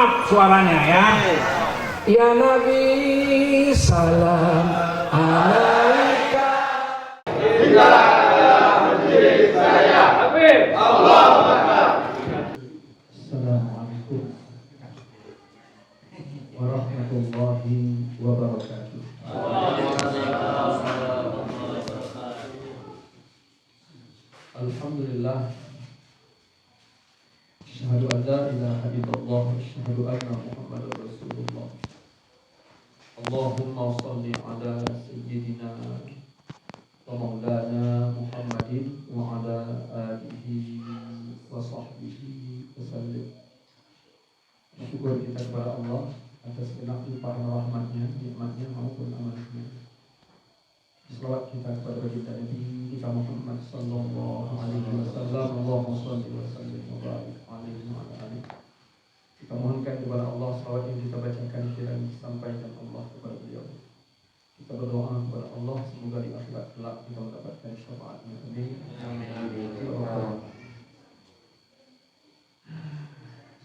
up suaranya ya. Ya Nabi salam alaika. Assalamualaikum warahmatullahi wabarakatuh. Alhamdulillah. Asyhadu an la ilaha illallah wa asyhadu anna Muhammadar Rasulullah. Allahumma shalli ala sayyidina wa maulana Muhammadin wa ala alihi wa sahbihi wasallim. Syukur kita kepada Allah atas segala limpahan rahmatnya, nikmatnya maupun amanahnya. Selawat kita kepada baginda Nabi kita Muhammad sallallahu alaihi wasallam. Allahumma shalli wa sallim wa barik alaihi wa ala alihi. Kita mohonkan kepada Allah selawat yang kita bacakan kiranya disampaikan Allah kepada beliau. Kita berdoa kepada Allah semoga di akhirat kelak kita mendapatkan syafaatnya. Amin. Amin.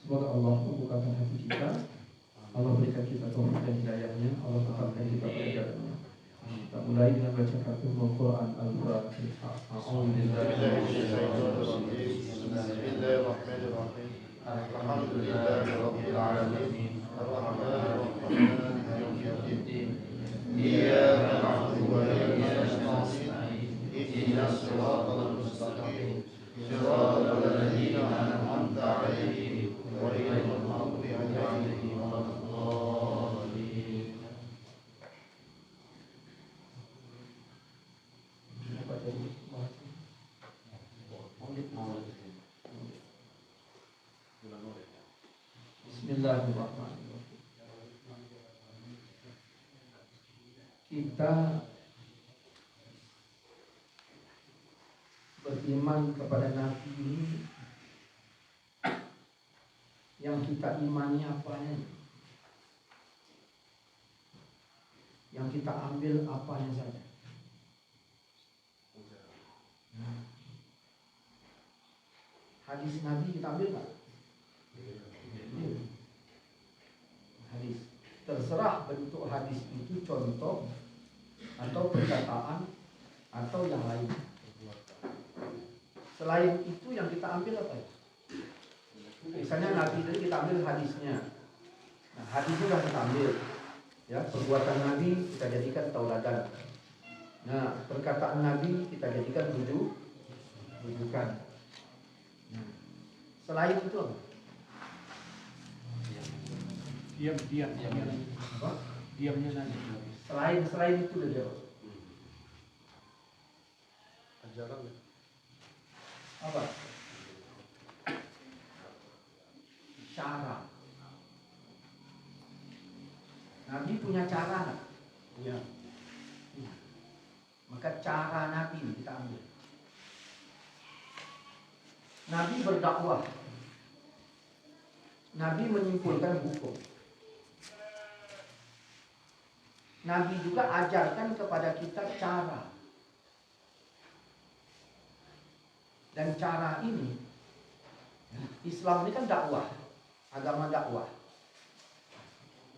Semoga Allah membukakan hati kita. Allah berikan kita taufik dan hidayahnya. Allah tetapkan kita pada jalannya. Kita mulai dengan baca katul Quran Al-Fatihah. Bismillahirrahmanirrahim. Alhamdulillahirabbil alamin. Arrahmanirrahim. Maliki yaumiddin. Iyyaka na'budu wa iyyaka nasta'in. Ihdinas siratal mustaqim. Siratal ladzina an'amta 'alaihim ghairil maghdubi 'alaihim waladdallin. Bismillahirrahmanirrahim. Kita beriman kepada Nabi ini, yang kita imani apanya, yang kita ambil apanya saja. Hadis Nabi kita ambil tak? Hadis. Terserah bentuk hadis itu contoh atau perkataan atau yang lain. Selain itu yang kita ambil apa ya? Misalnya Nabi tadi kita ambil hadisnya. Nah, hadisnya sudah kita ambil. Ya, perbuatan Nabi kita jadikan tauladan. Nah, perkataan Nabi kita jadikan rujukan. Nah, selain itu apa? Diam. Apa? Diamnya nanti. Selain itu dia jawab. Ajaran Apa? Cara. Nabi punya cara nggak? punya. Maka cara Nabi kita ambil. Nabi berdakwah. Nabi menyimpulkan hukum. Nabi juga ajarkan kepada kita cara. Dan cara ini, Islam ini kan dakwah, agama dakwah.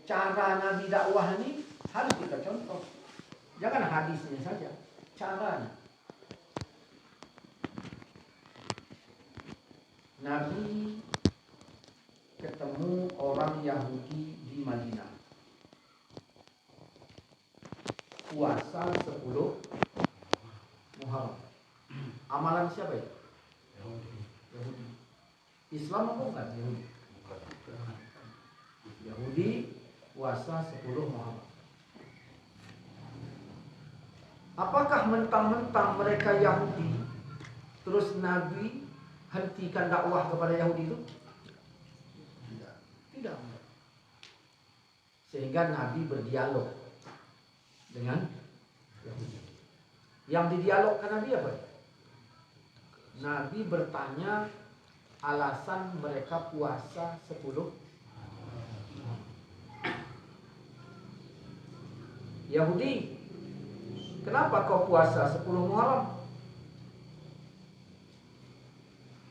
Cara Nabi dakwah ini harus kita contoh. Jangan hadisnya saja, caranya. Nabi ketemu orang Yahudi di Madinah. Puasa 10 Muharram. Amalan siapa itu? Yahudi. Islam apa bukan Yahudi? Yahudi puasa 10 Muharram. Apakah mentang-mentang mereka Yahudi terus Nabi hentikan dakwah kepada Yahudi itu? Tidak. Sehingga Nabi berdialog dengan Yahudi. Yang didialogkan Nabi apa? Nabi bertanya alasan mereka puasa 10. Yahudi, kenapa kau puasa 10 Muharram?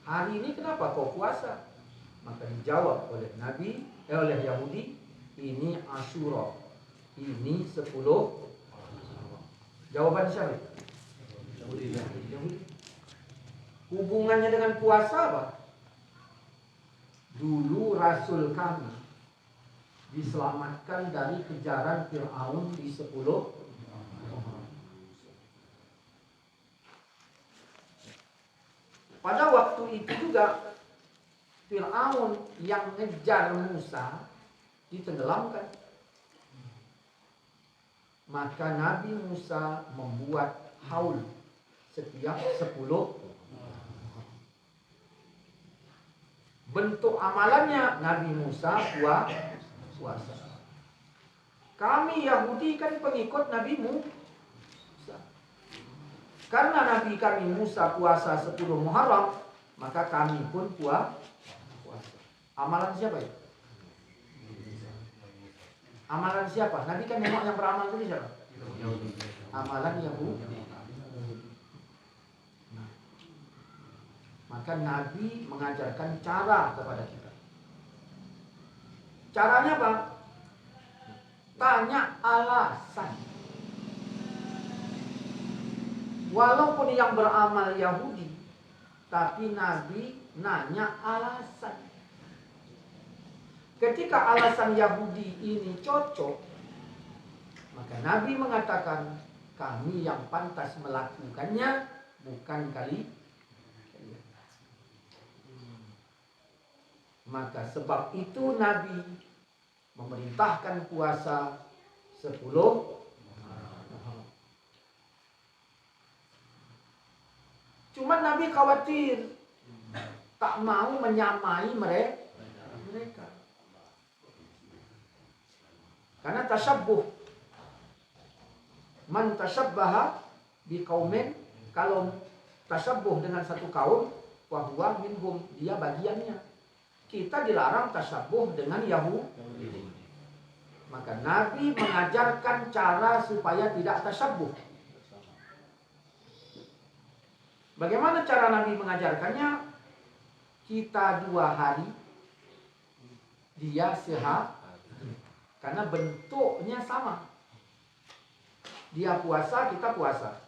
Hari ini kenapa kau puasa? Maka dijawab oleh oleh Yahudi, ini Asyura, ini 10. Jawaban siapa? Yahudi. Hubungannya dengan puasa apa? Dulu Rasul kami diselamatkan dari kejaran Fir'aun di 10. Pada waktu itu juga Fir'aun yang ngejar Musa ditenggelamkan. Maka Nabi Musa membuat haul setiap 10. Bentuk amalannya Nabi Musa puasa. Kami Yahudi kan pengikut Nabi Musa. Karena Nabi kami Musa puasa 10 Muharram, maka kami pun puasa. Amalan siapa ya? Amalan siapa? Nabi kan memang yang beramal itu siapa? Amalan Yahudi. Maka Nabi mengajarkan cara kepada kita. Caranya apa? Tanya alasan. Walaupun yang beramal Yahudi, tapi Nabi nanya alasan. Ketika alasan Yahudi ini cocok, maka Nabi mengatakan, kami yang pantas melakukannya, bukan kalian. Maka sebab itu Nabi memerintahkan puasa 10. Cuma Nabi khawatir tak mau menyamai mereka. Karena tasyabbuh, man tasyabbaha biqaumin, kalau tasyabbuh dengan satu kaum, wa huwa minhum, dia bagiannya. Kita dilarang tasyabbuh dengan Yahudi. Maka Nabi mengajarkan cara supaya tidak tasyabbuh. Bagaimana cara Nabi mengajarkannya? Kita 2 hari, dia sehat, karena bentuknya sama. Dia puasa, kita puasa,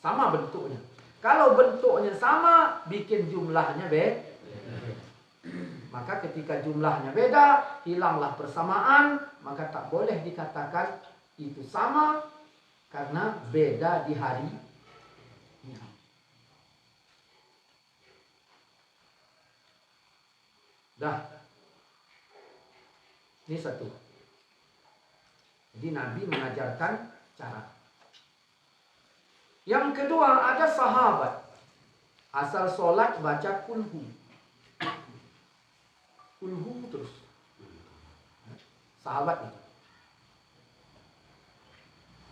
sama bentuknya. Kalau bentuknya sama, bikin jumlahnya beda. Maka ketika jumlahnya beda, hilanglah persamaan, maka tak boleh dikatakan itu sama karena beda di hari. Dah. Ini satu. Jadi Nabi mengajarkan cara. Yang kedua, ada sahabat asal sholat baca kulhu. Kulhu terus. Sahabat itu.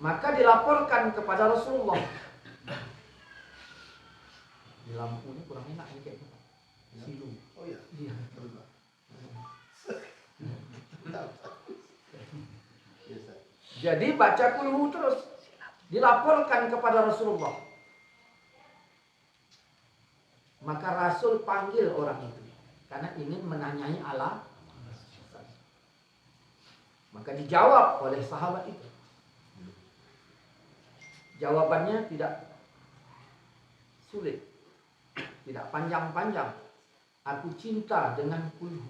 Maka dilaporkan kepada Rasulullah. Di lampu ini kurang enak nih kayaknya. Silu. Oh iya. Iya. Jadi baca kulhu terus. Dilaporkan kepada Rasulullah. Maka Rasul panggil orang itu. Karena ingin menanyai alasan. Maka dijawab oleh sahabat itu. Jawabannya tidak sulit. Tidak panjang-panjang. Aku cinta dengan kulhu.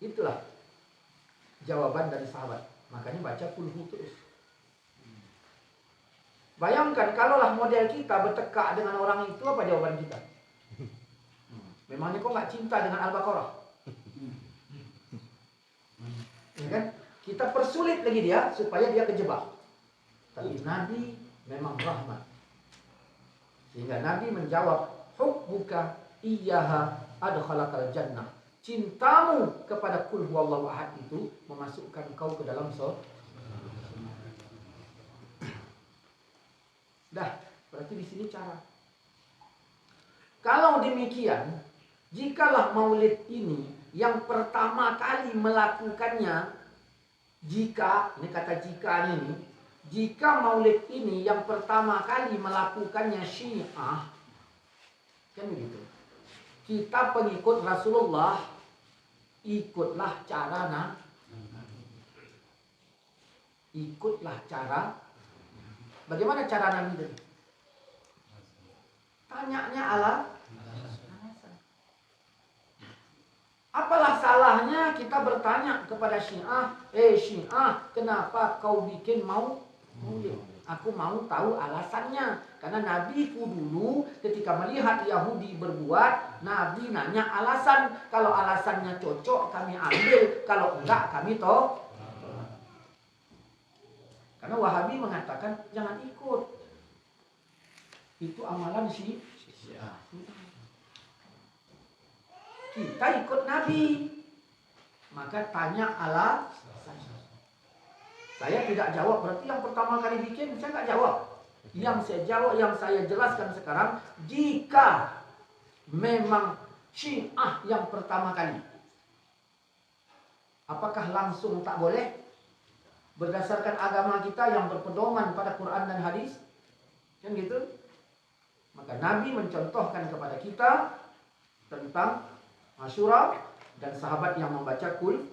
Itulah jawaban dari sahabat. Makanya baca kulhu terus. Bayangkan kalaulah model kita bertekak dengan orang itu, apa jawaban kita? Memangnya kok nggak cinta dengan Al-Baqarah? Ya kan? Kita persulit lagi dia supaya dia kejebak. Tapi Nabi memang rahmat. Sehingga Nabi menjawab, hubbuka iyyaha adkhalakal jannah. Cintamu kepada qul huwallahu ahad itu memasukkan kau ke dalam surga. Dah, berarti di sini cara. Kalau demikian, jikalah maulid ini yang pertama kali melakukannya, jika, ini kata jika ini, jika maulid ini yang pertama kali melakukannya Syiah, kan begitu. kita pengikut Rasulullah, ikutlah cara ikutlah cara. Bagaimana cara Nabi tadi? Tanyanya alasan. Apalah salahnya kita bertanya kepada Syiah, Syiah, kenapa kau bikin maulid? Aku mau tahu alasannya. Karena Nabiku dulu ketika melihat Yahudi berbuat, Nabi nanya alasan. Kalau alasannya cocok kami ambil, kalau enggak kami tolak. Karena Wahabi mengatakan jangan ikut. Itu amalan Syiah. Kita ikut Nabi. Maka tanya alasan. Saya tidak jawab. Berarti yang pertama kali bikin saya nggak jawab. Yang saya jawab, yang saya jelaskan sekarang, jika memang Syiah yang pertama kali, apakah langsung tak boleh? Berdasarkan agama kita yang berpedoman pada Quran dan hadis, kan gitu? Maka Nabi mencontohkan kepada kita tentang Asyura dan sahabat yang membaca kul.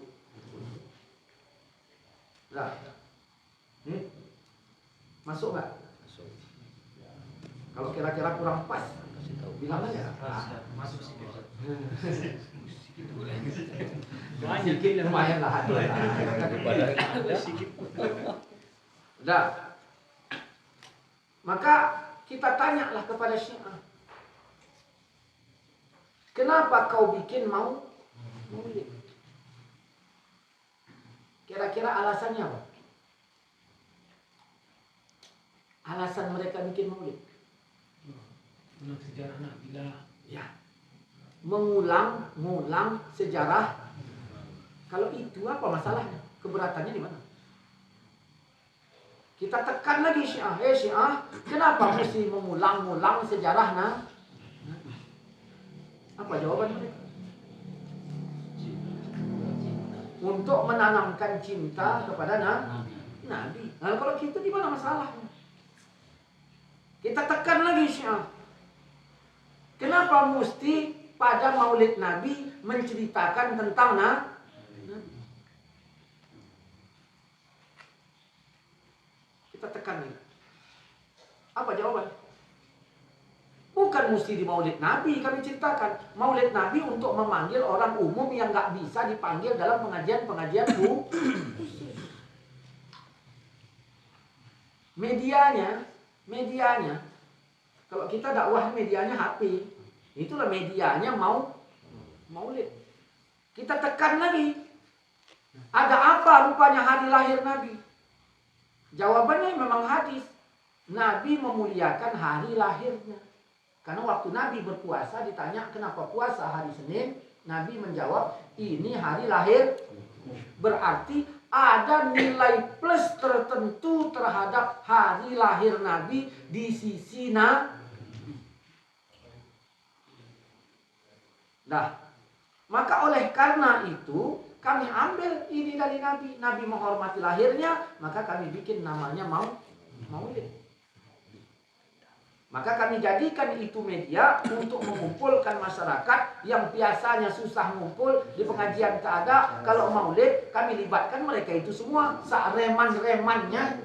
Nah, ini masuk nggak? Masuk. Kalau kira-kira kurang pas, kasih tahu. Bilang aja. Masuk sih. Sedikit lumayan lah. Nah, maka kita tanyalah kepada Syiah. Kenapa kau bikin maulid? Kira-kira alasannya apa? Alasan mereka bikin maulid? Mengulang sejarah Nabi lah. Ya. Mengulang sejarah. Kalau itu apa masalahnya? Keberatannya di mana? Kita tekan lagi Syiah. Syiah, kenapa mesti mengulang-ulang sejarah Nabi? Apa jawaban mereka? Untuk menanamkan cinta kepada Nabi. Nah, kalau gitu di mana masalahnya? Kita tekan lagi Syiah. Kenapa mesti pada Maulid Nabi menceritakan tentang Nabi? Kita tekan lagi. Apa jawaban? Bukan mesti di Maulid Nabi kami ceritakan. Maulid Nabi untuk memanggil orang umum yang nggak bisa dipanggil dalam pengajian-pengajian Medianya, kalau kita dakwah medianya HP, itulah medianya Maulid. Kita tekan lagi. Ada apa rupanya hari lahir Nabi? Jawabannya memang hadis. Nabi memuliakan hari lahirnya. Karena waktu Nabi berpuasa ditanya kenapa puasa hari Senin, Nabi menjawab ini hari lahir. Berarti ada nilai plus tertentu terhadap hari lahir Nabi di sisi Nabi. Nah, maka oleh karena itu kami ambil ini dari Nabi. Nabi menghormati lahirnya, maka kami bikin namanya maulid. Maka kami jadikan itu media untuk mengumpulkan masyarakat yang biasanya susah ngumpul di pengajian tak ada. Kalau maulid kami libatkan mereka itu semua. Reman-remannya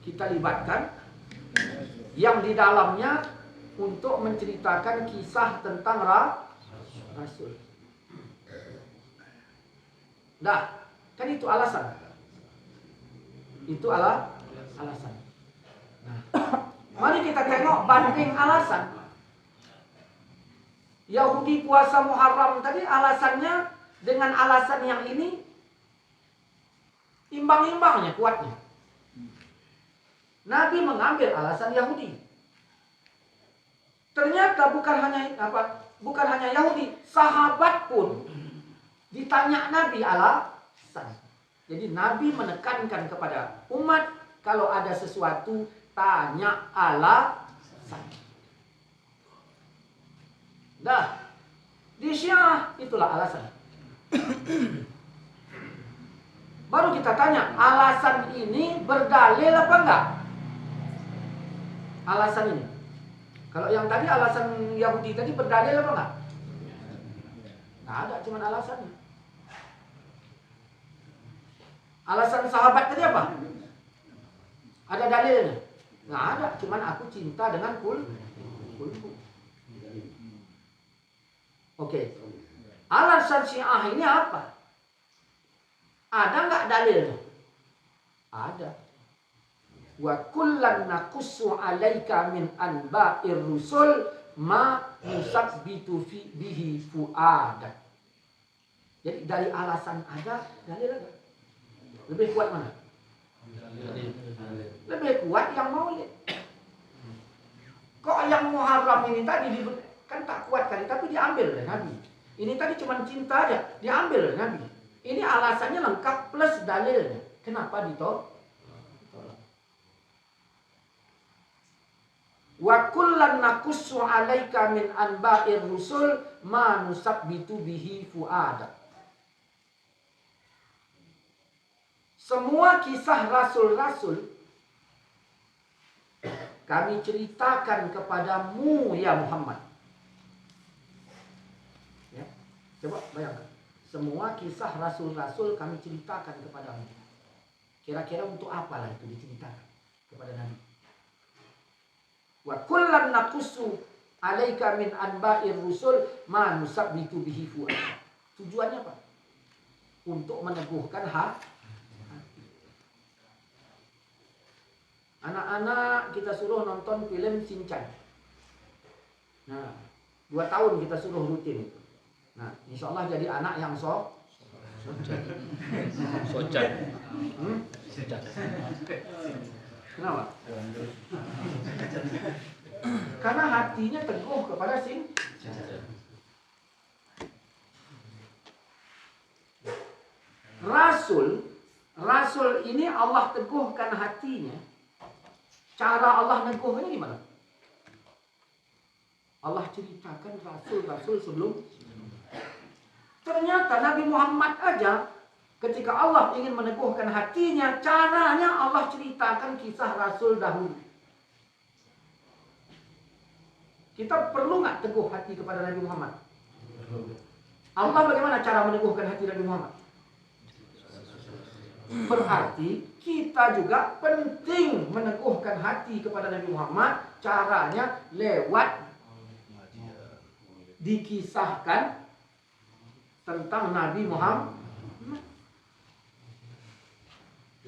kita libatkan. Yang di dalamnya untuk menceritakan kisah tentang Rasul. Nah, kan itu alasan. Itu alasan. Nah, mari kita tengok banding alasan. Yahudi puasa Muharram tadi alasannya dengan alasan yang ini imbang-imbangnya kuatnya. Nabi mengambil alasan Yahudi. Ternyata bukan hanya Yahudi, sahabat pun ditanya Nabi alasan. Jadi Nabi menekankan kepada umat kalau ada sesuatu tanya alasan. Dah, di Syiah itulah alasan. Baru kita tanya, alasan ini berdalil apa enggak? Alasan ini. Kalau yang tadi alasan Yahudi tadi berdalil apa enggak? Nggak ada, cuma alasannya. Alasan sahabat tadi apa? Ada dalilnya? Nggak ada, cuma aku cinta dengan kulku. Oke. Alasan Syiah ini apa? Ada nggak dalilnya? Ada. Wa kullan naqussu 'alaika min anba'ir rusul ma nusabbitu bihi fu'adak. Jadi dari alasan ada, dalil ada. Lebih kuat mana? Lebih kuat yang maulid. Kok yang Muharram ini tadi kan tak kuat kali, tapi diambil oleh Nabi. Ini tadi cuma cinta aja, diambil oleh Nabi. Ini alasannya lengkap plus dalilnya. Kenapa ditolak? Wa kullan naqussu 'alaika min anba'ir rusul ma nusabbitu bihi fu'adak. Semua kisah rasul-rasul kami ceritakan kepadamu ya Muhammad. Ya, coba bayangkan. Semua kisah rasul-rasul kami ceritakan kepadamu. Kira-kira untuk apalah itu diceritakan kepada Nabi? Wa kullan naqussu 'alaika min anba'ir rusul ma nusabbitu bihi fu'adak. Tujuannya apa? Untuk meneguhkan hati. Anak-anak kita suruh nonton film Shinchan. Nah, 2 tahun kita suruh rutin itu. Nah, insya Allah jadi anak yang socan. Kenapa? Karena hatinya teguh kepada Shinchan. Rasul ini Allah teguhkan hatinya. Cara Allah neguhnya gimana? Allah ceritakan rasul-rasul sebelum. Ternyata Nabi Muhammad aja ketika Allah ingin meneguhkan hatinya, caranya Allah ceritakan kisah rasul dahulu. Kita perlu nggak teguh hati kepada Nabi Muhammad? Allah bagaimana cara meneguhkan hati Nabi Muhammad? Berarti kita juga penting meneguhkan hati kepada Nabi Muhammad. Caranya lewat dikisahkan tentang Nabi Muhammad.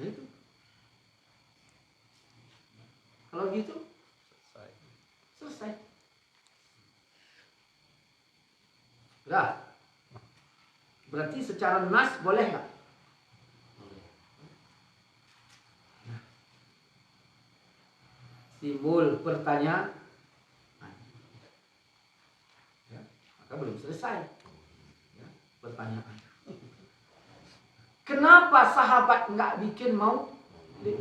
Itu. Kalau gitu selesai. Udah. Berarti secara nas boleh nggak? Timbul pertanyaan, ya, maka belum selesai ya, pertanyaan. Kenapa sahabat nggak bikin maulid?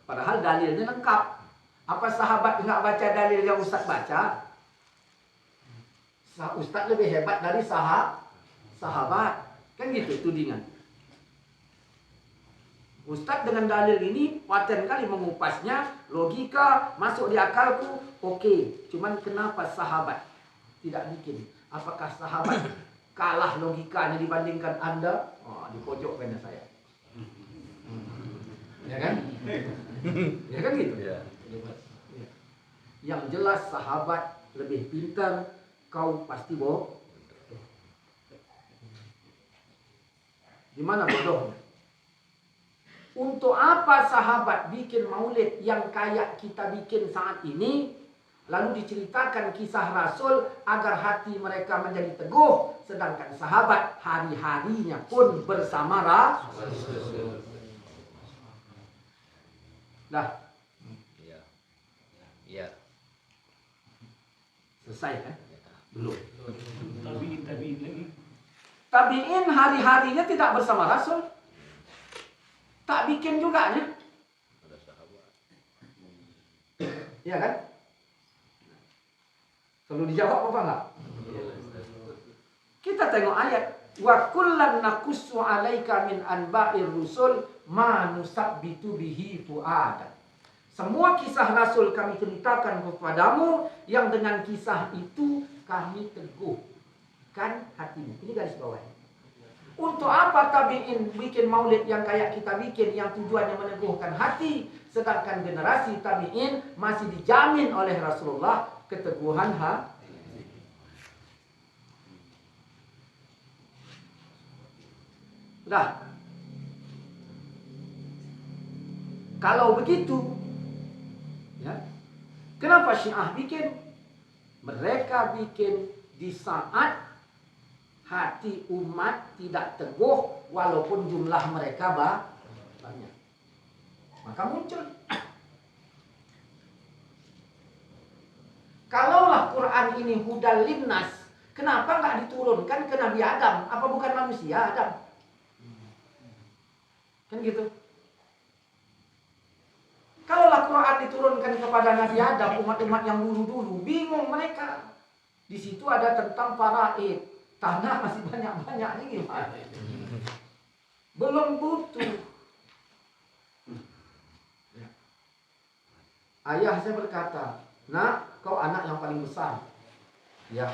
Padahal dalilnya lengkap. Apa sahabat nggak baca dalil yang Ustaz baca? Ustaz lebih hebat dari sahabat, kan gitu tudingan. Ustadz dengan dalil ini paten kali mengupasnya, logika masuk di akalku, oke. Cuman kenapa sahabat tidak bikin? Apakah sahabat kalah logikanya dibandingkan Anda? Oh, di pojok kena saya. Ya kan? Ya kan gitu? Ya. Yang jelas sahabat lebih pintar, kau pasti bohong. Gimana bodohnya? Untuk apa sahabat bikin maulid yang kayak kita bikin saat ini, lalu diceritakan kisah Rasul agar hati mereka menjadi teguh, sedangkan sahabat hari-harinya pun bersama Rasul. Dah. Iya. Selesai kan? Belum. Tabiin lagi. Tabiin hari-harinya tidak bersama Rasul. Tak bikin juga ya. Iya kan? Perlu dijawab apa enggak? Kita tengok ayat. Wa kullan naqussu 'alaika min anba'ir rusul ma nusabbitu bihi fu'adak. Semua kisah Rasul kami ceritakan kepadamu, yang dengan kisah itu kami teguhkan hatimu. Ini garis bawah. Untuk apa tabi'in bikin maulid yang kayak kita bikin, yang tujuannya meneguhkan hati, sedangkan generasi tabi'in masih dijamin oleh Rasulullah keteguhan hati. Nah, kalau begitu, ya, kenapa Syiah bikin? Mereka bikin di saat hati umat tidak teguh walaupun jumlah mereka banyak. Maka muncul. Kalaulah Quran ini hudal linnas, kenapa nggak diturunkan ke Nabi Adam? Apa bukan manusia Adam? Kan gitu. Kalaulah Quran diturunkan kepada Nabi Adam, umat-umat yang dulu-dulu, bingung mereka. Di situ ada tentang faraid. Tanah masih banyak-banyak ini gimana? Belum butuh. Ayah saya berkata, "Nak, kau anak yang paling besar." Ya.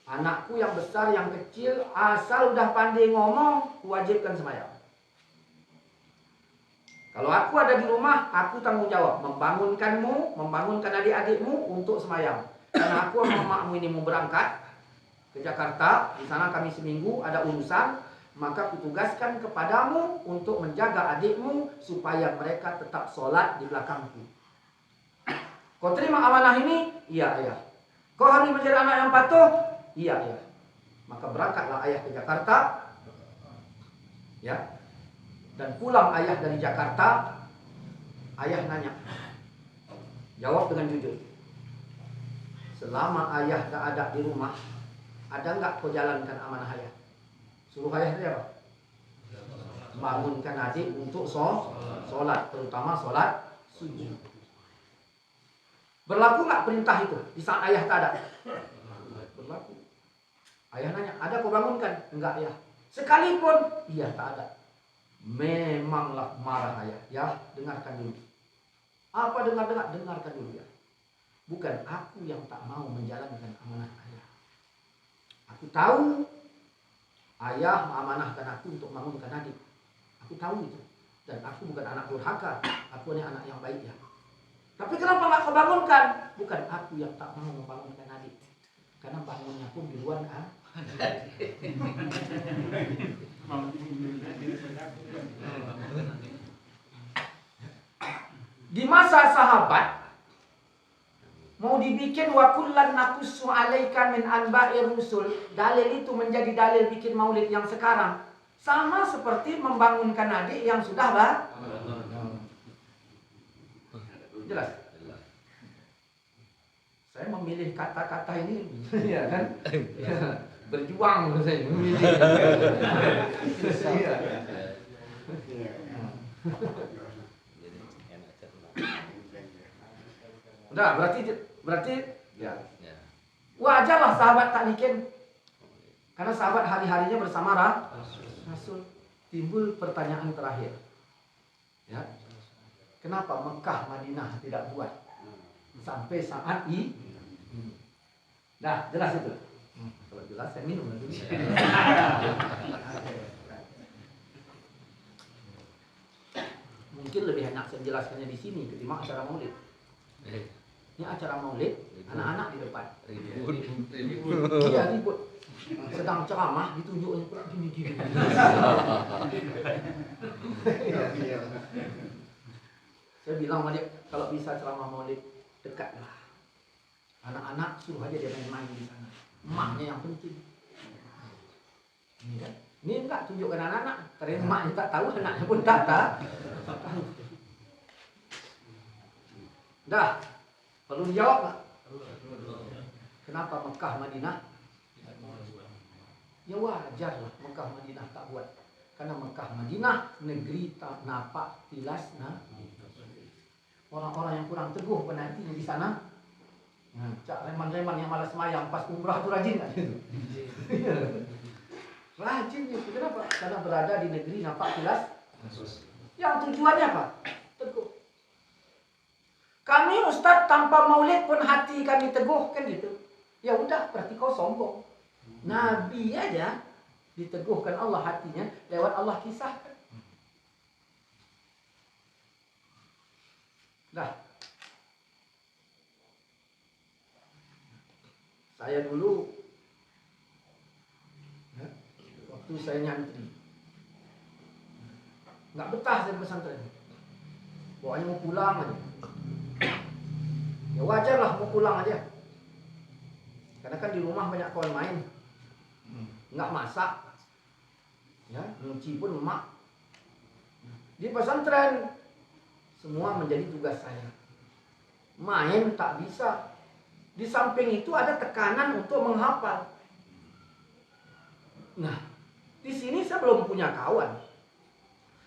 Anakku yang besar, yang kecil, asal udah pandai ngomong, wajibkan sembahyang. Kalau aku ada di rumah, aku tanggung jawab membangunkanmu, membangunkan adik-adikmu untuk sembahyang. Karena aku sama makmu ini mau berangkat ke Jakarta, di sana kami seminggu ada urusan, maka kutugaskan kepadamu untuk menjaga adikmu supaya mereka tetap sholat di belakangku. Kau terima amanah ini? Iya, ayah. Kau harus menjadi anak yang patuh? Iya, ayah. Maka berangkatlah ayah ke Jakarta, ya. Dan pulang ayah dari Jakarta, ayah nanya, jawab dengan jujur. Selama ayah tak ada di rumah, ada nggak kau jalankan amanah ayah? Suruh ayah itu apa? Bangunkan adik untuk sholat, terutama sholat subuh. Berlaku nggak perintah itu di saat ayah tak ada? Berlaku. Ayah nanya, ada kau bangunkan? Enggak ayah. Sekalipun, iya tak ada. Memanglah marah ayah. Ya, dengarkan dulu. Apa dengar-dengar? Dengarkan dulu ya. Bukan aku yang tak mau menjalankan amanah ayah. Aku tahu ayah mengamanahkan aku untuk membangunkan adik. Aku tahu itu. Dan aku bukan anak durhaka. Aku ini anak yang baik ya. Tapi kenapa nggak kau bangunkan? Bukan aku yang tak mau membangunkan adik. Karena bangunnya pun di luar Di masa sahabat mau dibikin wa kullan naqussu 'alaika min anba'ir rusul, dalil itu menjadi dalil bikin maulid yang sekarang sama seperti membangunkan adik yang sudah jelas. Saya memilih kata-kata ini ya kan? Berjuang saya memilih. Udah, berarti ya. Wajarlah sahabat tak bikin. Karena sahabat hari-harinya bersama Rasul. Timbul pertanyaan terakhir. Ya. Kenapa Mekah Madinah tidak buat sampai saat ini? Nah, jelas itu. Kalau jelas saya minum dulu. Mungkin lebih enak saya menjelaskannya di sini ketimbang acara maulid. Ini acara maulid, anak-anak di depan. Iya, ribut. Sedang ceramah ditunjuknya pula gini. Saya bilang sama dia, kalau bisa ceramah maulid dekatlah. Anak-anak suruh aja dia main-main di sana. Emaknya yang penting. Ini kan? Ini enggak tunjukkan anak-anak. Ternyata emaknya tak tahu, anaknya pun tak tahu. Dah, perlu dijawab nggak? Kenapa Mekah Madinah? Ya wajar lah Mekah Madinah tak buat. Karena Mekah Madinah negeri tak napak tilas orang-orang yang kurang teguh penantinya di sana. Cak reman-reman yang malas semayang pas umrah tuh rajin kan? Rajin itu kenapa? Karena berada di negeri napak tilas. Yang tujuannya apa? Teguh. Kami Ustadz tanpa maulid pun hati kami teguh, kan gitu. Ya udah, berarti kau sombong. Nabi aja diteguhkan Allah hatinya lewat Allah kisahkan. Nah, saya dulu ya, waktu saya nyantri nggak betah saya di pesantren. Pokoknya mau pulang aja. Ya wajar lah mau pulang aja. Karena kan di rumah banyak kawan main. Nggak masak. Ya, nyuci pun emak. Di pesantren semua menjadi tugas saya. Main tak bisa. Di samping itu ada tekanan untuk menghafal. Nah, di sini saya belum punya kawan.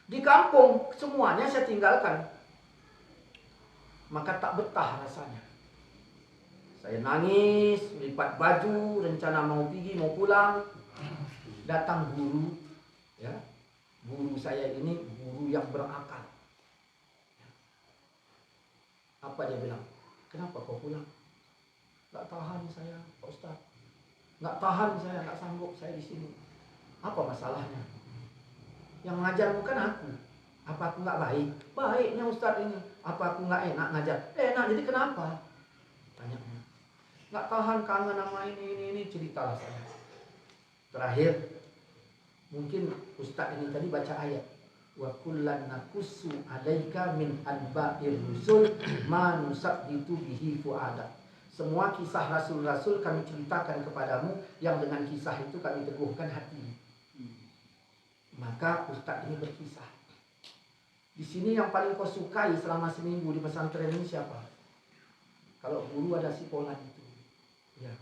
Di kampung semuanya saya tinggalkan. Maka tak betah rasanya. Saya nangis, lipat baju, rencana mau pergi, mau pulang. Datang guru, ya. Guru saya ini guru yang berakal. Apa dia bilang? Kenapa kau pulang? Gak tahan saya, Pak Ustaz. Gak tahan saya, gak sanggup saya di sini. Apa masalahnya? Yang ngajar bukan aku. Apa aku gak baik? Baiknya Ustaz ini. Apa aku gak enak ngajar? Enak, jadi kenapa? Tanya. Gak tahan, kangen sama ini, ceritalah saya. Terakhir, mungkin Ustaz ini tadi baca ayat. Wa kullan naqussu 'alaika min anba'ir rusul ma nusabbitu bihi fu'adak. Semua kisah rasul-rasul kami ceritakan kepadamu yang dengan kisah itu kami teguhkan hatimu. Maka Ustaz ini berkisah. Di sini yang paling kau sukai selama seminggu di pesantren ini siapa? Kalau guru ada si Polan itu. Ya.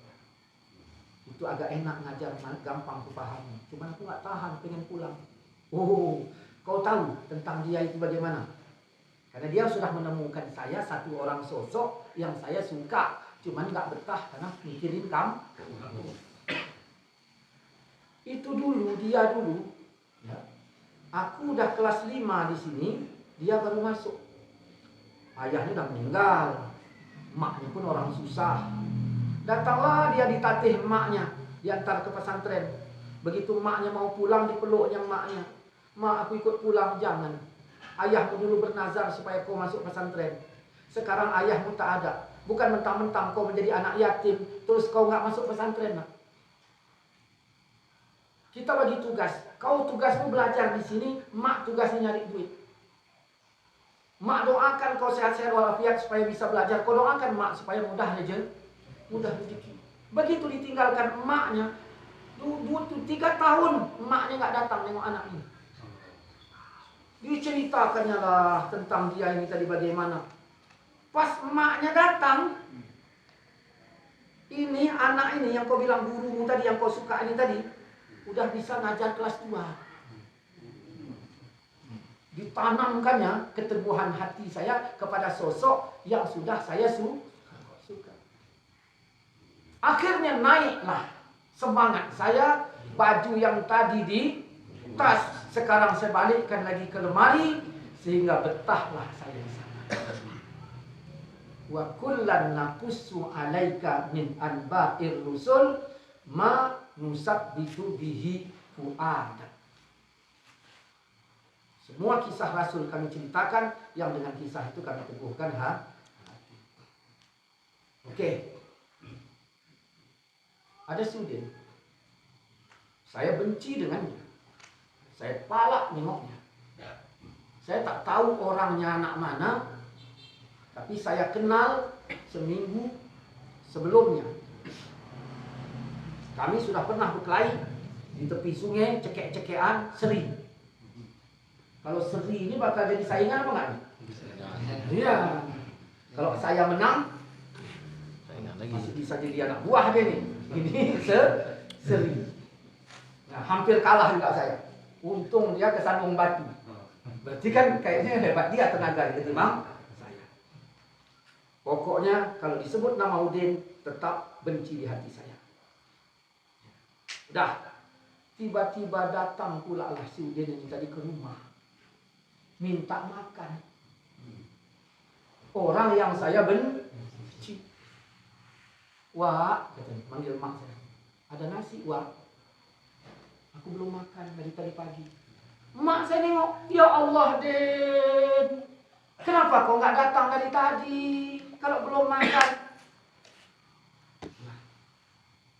Itu agak enak ngajar, gampang kupahami. Cuman aku gak tahan, pengen pulang. Oh, kau tahu tentang dia itu bagaimana? Karena dia sudah menemukan saya satu orang sosok yang saya suka. Cuman gak betah karena mikirin kamu. Itu dulu, dia dulu. Ya. Aku udah kelas 5 di sini, dia baru masuk. Ayahnya udah meninggal. Emaknya pun orang susah. Datanglah dia ditatih emaknya, diantar ke pesantren. Begitu emaknya mau pulang, dipeluknya emaknya. Mak, aku ikut pulang, jangan. Ayahmu dulu bernazar supaya kau masuk pesantren. Sekarang ayahmu tak ada. Bukan mentang-mentang kau menjadi anak yatim, terus kau nggak masuk pesantren. Nak. Kita bagi tugas. Kau tugasmu belajar di sini, mak tugasnya nyari duit. Mak doakan kau sehat-sehat walafiat supaya bisa belajar. Kau doakan mak supaya mudah rezeki. Mudah rezeki. Begitu ditinggalkan emaknya, 3 tahun emaknya nggak datang nengok anak ini. Diceritakannya lah tentang dia ini tadi bagaimana. Pas emaknya datang, ini anak ini yang kau bilang gurumu tadi, yang kau suka ini tadi, udah bisa ngajar kelas 2. Ditanamkannya keteguhan hati saya kepada sosok yang sudah saya suka. Akhirnya naiklah semangat saya. Baju yang tadi di tas sekarang saya balikkan lagi ke lemari sehingga betahlah saya di sana. Wa kullan naqussu 'alaika min anba'ir rusul ma nusabbitu bihi fu'adak. Semua kisah Rasul kami ceritakan, yang dengan kisah itu kami teguhkan hati. Oke. Ada Sudin. Saya benci dengannya. Saya palak nengoknya. Saya tak tahu orangnya anak mana, tapi saya kenal seminggu sebelumnya. Kami sudah pernah berkelahi di tepi sungai, cekek-cekean, seri. Kalau seri ini bakal jadi saingan apa enggak? Iya. Kalau saya menang, masih bisa jadi anak buah dia nih. Ini seri. Nah, hampir kalah juga saya. Untung dia kesandung batu. Berarti kan kayaknya hebat dia tenaga ketimbang saya. Pokoknya kalau disebut nama Udin, tetap benci di hati saya. Dah, tiba-tiba datang pula lah si Udin ini tadi ke rumah. Minta makan. orang yang saya benci. Wak, katanya, manggil mak saya. Ada nasi, Wak. Aku belum makan dari tadi pagi. Mak saya nengok, ya Allah, Den. Kenapa kau nggak datang dari tadi? Kalau belum makan.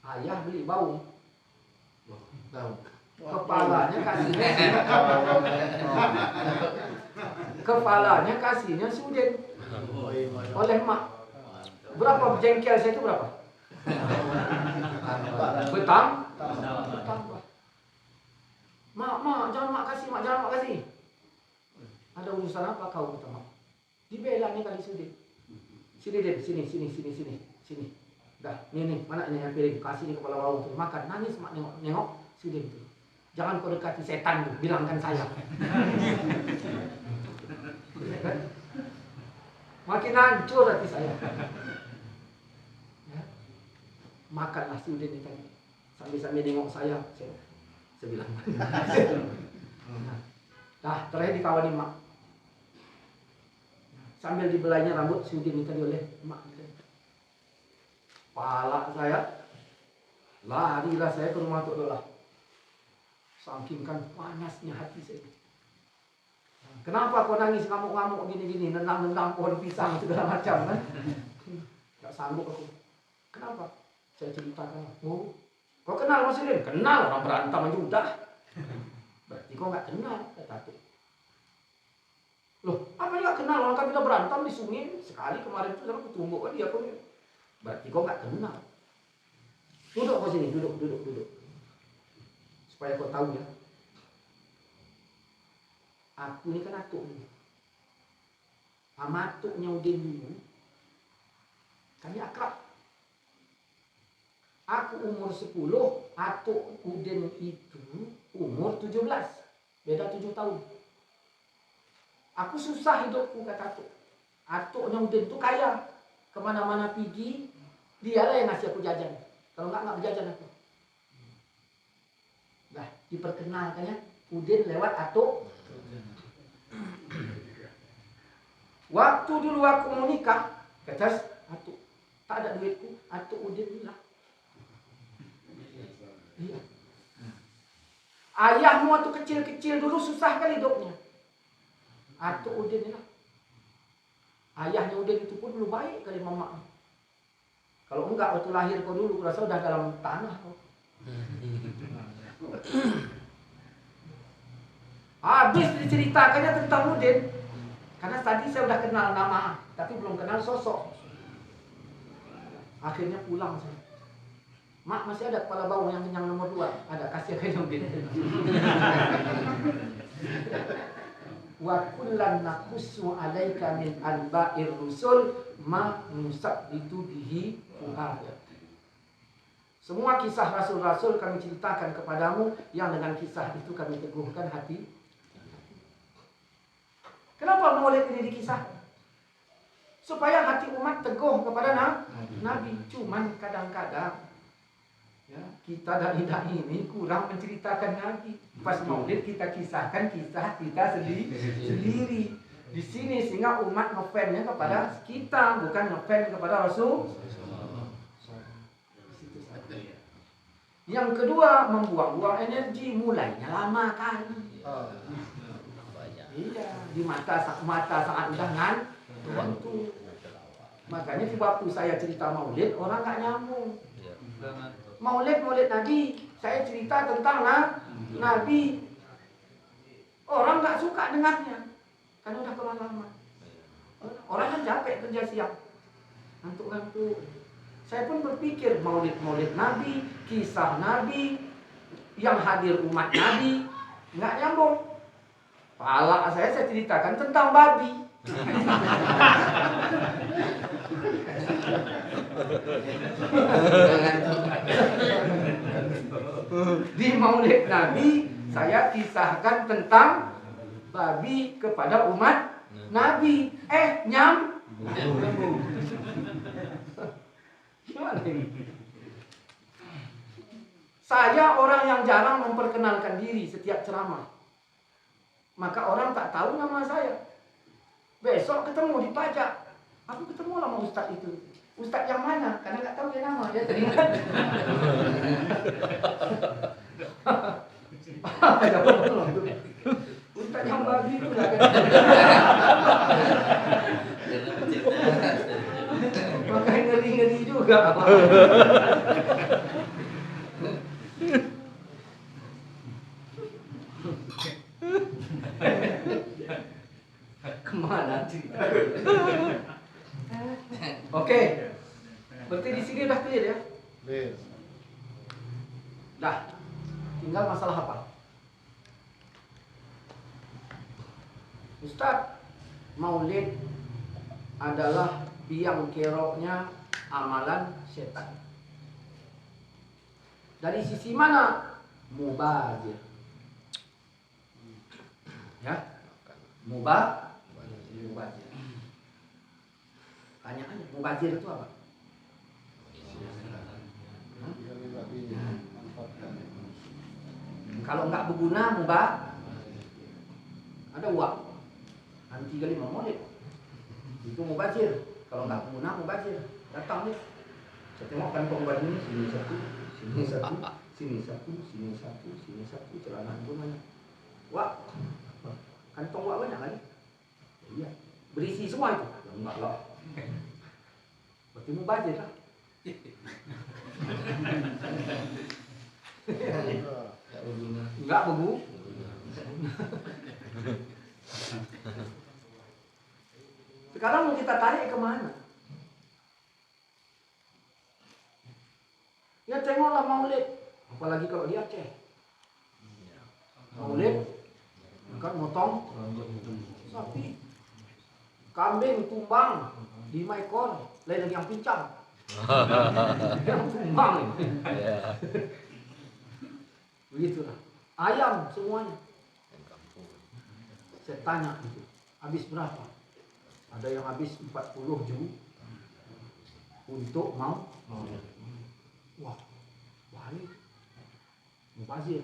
Ayah beli bau. Bau. Kepalanya kasihnya. Kepalanya kasihnya Sudin. Oleh mak. Berapa jengkel saya itu berapa? Betang. Betambah. Mak, jangan mak kasih. Ada urusan apa kau kata mak? Dibela nih kali Sudin. Sini Den, sini. Dah, ini mana ini yang piring, kasih nih kepala bau tuh makan. Nangis mak nengok Sudin tuh. Jangan kau dekati setan tuh, bilangkan saya. Makin hancur hati saya. Ya. Makanlah Sudin itu tadi. Sambil nengok saya bilang. Dah, terakhir dikawani mak. Sambil dibelainya rambut Sudin itu tadi oleh mak. Pala saya, larilah saya ke rumah Tok Dolah. Saking kan panasnya hati saya. Kenapa kau nangis ngamuk-ngamuk gini-gini, nendang-nendang pohon pisang segala macam kan? Gak sanggup aku. Kenapa? Saya ceritakan. Oh, kau kenal Mas Sudin? Kenal, orang berantem aja udah. Berarti kau gak kenal, kata aku. Loh, apa gak kenal? Orang kan kita berantem di sungai sekali kemarin itu aku tumbuk kan dia kau. Berarti kau gak kenal. Duduk kau sini, duduk. Supaya kau tahu ya. Aku ini kan atuk ni. Sama atuknya Udin dulu. Kami akrab. Aku umur 10, atuk Udin itu umur 17. Beda 7 tahun. Aku susah hidupku kata atuk. Atuknya Udin itu kaya. Kemana-mana pergi, dialah yang ngasih aku jajan. Kalau enggak berjajan aku. Nah, diperkenalkannya Udin lewat atuk. Waktu dulu aku mau nikah, kata atuk, tak ada duitku, atuk Udin bilang. Iya. Ayahmu waktu kecil-kecil dulu susah kan hidupnya. Atuk Udin bilang. Ayahnya Udin itu pun dulu baik kali mama. Kalau enggak waktu lahir kau dulu, rasa udah dalam tanah kau. Habis diceritakannya tentang Udin. Karena tadi saya udah kenal nama, tapi belum kenal sosok. Akhirnya pulang saya. Mak, masih ada kepala bau yang kenyang nomor 2. Ada, kasih aja Udin. Wa kullan naqussu 'alaika min anba'ir rusul ma nusabbitu bihi fu'adak. Semua kisah rasul-rasul kami ceritakan kepadamu yang dengan kisah itu kami teguhkan hati. Kenapa maulid ini dikisahkan? Supaya hati umat teguh kepada Nabi. Cuman kadang-kadang ya, kita dari ini kurang menceritakan Nabi. Pas maulid kita kisahkan kisah kita sendiri. Di sini sehingga umat ngefannya kepada kita, bukan ngefan kepada Rasul. Yang kedua, membuang-buang energi, mulainya lama kali. Iya, di mata sangat mudah ngantuk. Makanya di waktu saya cerita maulid, orang nggak nyambung. Maulid Nabi, saya cerita tentang Nabi. Orang nggak suka dengarnya, karena udah terlalu lama. Orang kan capek kerja siang, ngantuk-ngantuk. Saya pun berpikir maulid Nabi, kisah Nabi, yang hadir umat Nabi, nggak nyambung. Pala saya ceritakan tentang babi. Di maulid Nabi saya kisahkan tentang babi kepada umat Nabi. Nyambung. Gimana ini? Saya orang yang jarang memperkenalkan diri setiap ceramah. Maka orang tak tahu nama saya. Besok ketemu di pajak. Aku ketemu sama ustaz itu. Ustaz yang mana? Karena nggak tahu dia nama. Dia teringat. Ustaz yang babi itu nggak kan? Makanya ngeri-ngeri juga. Kemana cerita? Oke. Berarti di sini udah clear ya? Clear. Dah. Tinggal masalah apa? Ustaz, Maulid adalah biang keroknya amalan setan. Dari sisi mana? Mubazir. Ya? Mubazir. Tanya aja, mubazir itu apa? Kalau nggak berguna, ada uang. Nanti kali Maulid. Itu mubazir. Kalau nggak berguna, mubazir. Datang nih. Saya tengok kantong baju ini, sini satu, sini satu, sini satu, sini satu, sini satu, celana pun banyak. Wah, kantong wak banyak kali. Iya, berisi semua itu. Ya, enggak lah. Berarti mubazir lah. Enggak bebu. Sekarang mau kita tarik kemana? Ya tengoklah Maulid, apalagi kalau di Aceh. Maulid, kan motong sapi, kambing tumbang 5 ekor, lain lagi yang pincang. Yang tumbang. Begitulah. Ayam semuanya. Saya tanya itu, habis berapa? Ada yang habis 40 juta untuk mau. Wah, bahaya. Mubazir.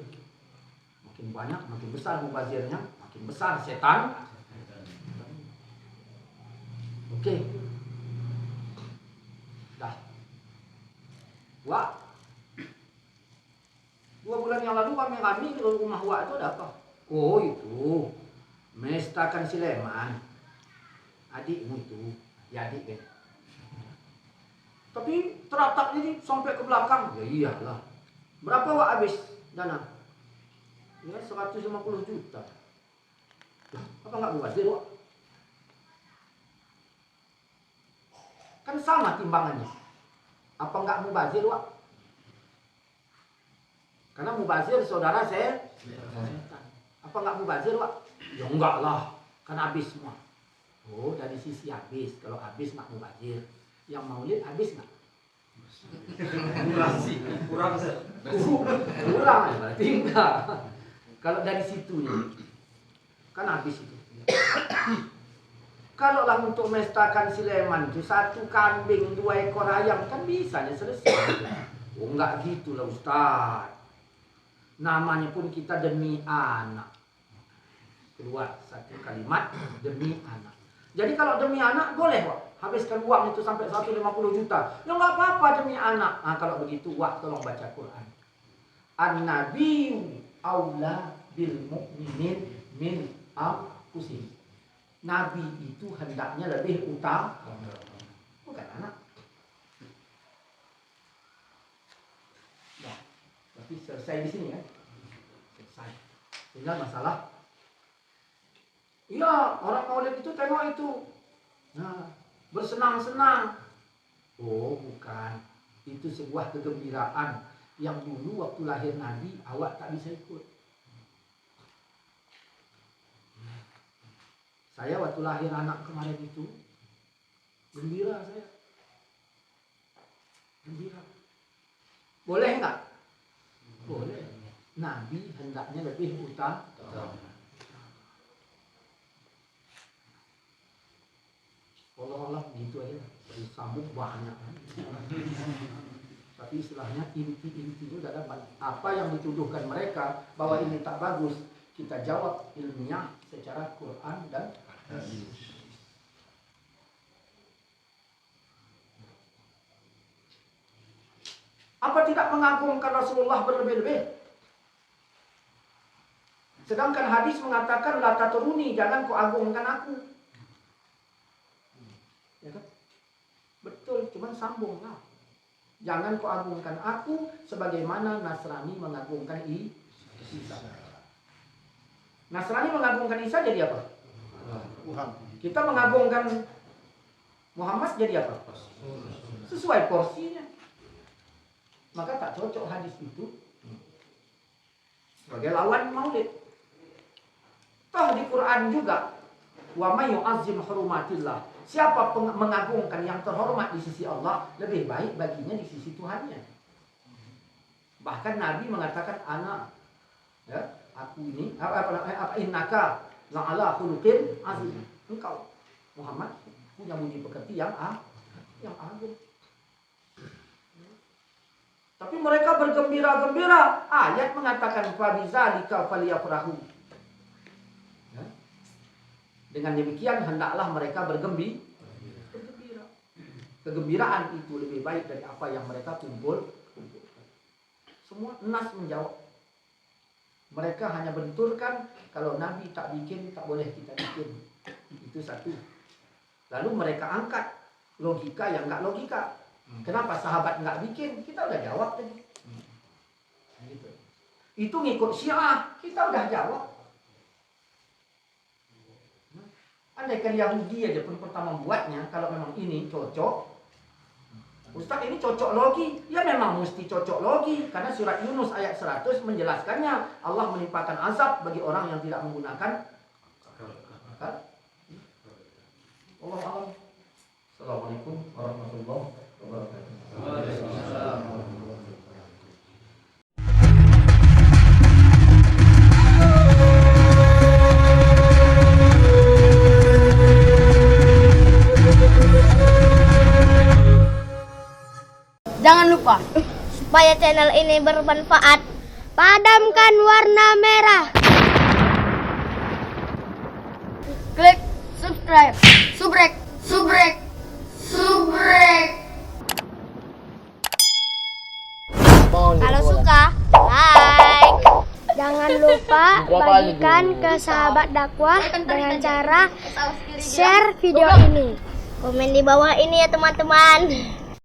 Makin banyak, makin besar mubazirnya, makin besar setan. Oke. Dah. Wah. 2 bulan yang lalu kami ke rumah Wak itu ada apa? Oh itu, Mestakan Sileman. Adikmu itu, ya adik kan. Tapi teratap ini sampai ke belakang. Ya iyalah. Berapa Wak habis dana? Ya 150 juta. Apa nggak mubazir Wak? Kan sama timbangannya. Apa nggak mubazir Wak? Karena mubazir saudara saya. Apa nggak mubazir Wak? Ya enggak lah. Kan habis semua. Oh dari sisi habis. Kalau habis nggak mubazir. Yang Maulid habis nggak? Kurang berarti enggak. Kalau dari situnya kan habis itu. Kalau lah untuk Mestakan Sileman itu 1 kambing 2 ekor ayam kan bisa selesai. Oh enggak gitu lah Ustaz. Namanya pun kita demi anak. Keluar 1 kalimat demi anak. Jadi kalau demi anak boleh Wak. Habiskan uang itu sampai 150 juta. Ya nggak apa-apa demi anak. Nah kalau begitu Wak tolong baca Quran. An-nabiyyu aula bil mu'minin min anfusihim. Nabi itu hendaknya lebih utama. Bukan anak. Nah, tapi selesai di sini kan? Selesai. Tinggal masalah. Iya, orang Maulid itu tengok itu. Nah, bersenang-senang. Oh, bukan. Itu sebuah kegembiraan yang dulu waktu lahir Nabi awak tak bisa ikut. Saya waktu lahir anak kemarin itu gembira saya. Gembira. Boleh enggak? Boleh. Nabi hendaknya lebih utama. Allah gitu aja, disambung banyak. Tapi istilahnya inti-intinya udah dapat. Apa yang dituduhkan mereka bahwa ini tak bagus, kita jawab ilmiah secara Quran dan hadis. Apa tidak mengagungkan Rasulullah berlebih-lebih? Sedangkan hadis mengatakan la taturuni, jangan kau agungkan aku. Ya kan? Betul, cuman sambunglah. Jangan kau agungkan aku sebagaimana Nasrani mengagungkan Isa. Nasrani mengagungkan Isa jadi apa? Tuhan. Kita mengagungkan Muhammad jadi apa? Sesuai porsinya. Maka tak cocok hadis itu sebagai lawan maulid. Toh di Quran juga, wa may yu'azzim hurumatillah. Siapa mengagungkan yang terhormat di sisi Allah, lebih baik baginya di sisi Tuhannya. Bahkan Nabi mengatakan anak, ya, aku ini apa innaka la'ala khuluqin azim. Engkau Muhammad punya budi pekerti yang agung. Tapi mereka bergembira-gembira. Ayat mengatakan fabizalika falyafrahu. Ya. Dengan demikian hendaklah mereka bergembira. Kegembiraan itu lebih baik dari apa yang mereka kumpulkan. Semua nas menjawab. Mereka hanya benturkan kalau Nabi tak bikin, tak boleh kita bikin. Itu satu. Lalu mereka angkat logika yang enggak logika. Kenapa sahabat nggak bikin? Kita udah jawab tadi. Gitu. Itu ngikut Syiah, kita udah jawab. Andaikan Yahudi aja pun pertama buatnya, kalau memang ini cocok, Ustaz ini cocok logi, ya memang mesti cocok logi. Karena surat Yunus ayat 100 menjelaskannya, Allah menimpakan azab bagi orang yang tidak menggunakan akal. Wallahu a'lam. Assalamualaikum warahmatullahi wabarakatuh. Jangan lupa, supaya channel ini bermanfaat, padamkan warna merah. Klik subscribe, subrek. Kalau suka, like. Jangan lupa bagikan ke sahabat dakwah dengan cara share video ini. Komen di bawah ini ya teman-teman.